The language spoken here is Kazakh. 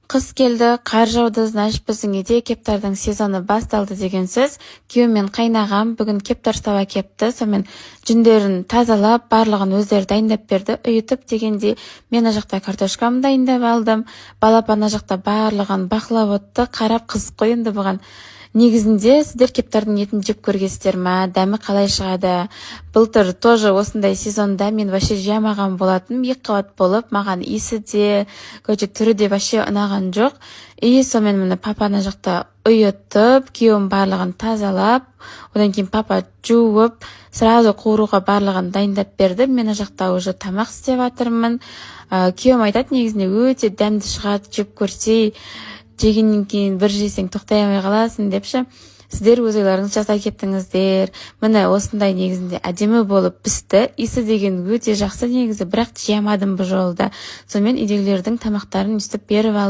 Қыс келді, қар жауды, значит біздің үйде кептардың сезоны басталды деген сөз. Күйеуім мен қайнағам бүгін кептар ұстап әкепті. Сонымен жүндерін тазалап, барлығын өздері дайындап берді. Үйітіп дегенде мен ана жақта картошкамды дайындап алдым. Балапан ана жақта барлығын бақылап отты, қарап қызық қой енді бұған. Негізінде сіздер кептардың етін жеп көргенсіздер ма? Дәмі қалай шығады? Былтыр тоже осындай сезонда мен вообще жемаған болатынмын, 2 қабат болып, маған иісі де, түрі де вообще ұнаған жоқ. И сонымен міне папа ана жақта ұйытып, күйеуім барлығын тазалап, одан кейін папа жуып, сразу қуыруға барлығын дайындап берді. Мен ана жақта уже тамақ істеп жатырмын. Күйеуім айтады, негізінде өте дәмді шығады, жеп көрсей, жегеннен кейін бір жесең тоқтай алмай қаласың депші. Сіздер өз ойларыңыз жасай кеттіңіздер. Міне осындай негізінде әдемі болып пісті. Иісі деген өте жақсы негізі, бірақ жемадым бұл жолы да. Сонымен үйдегілердің тамақтарын үстіп беріп алдым.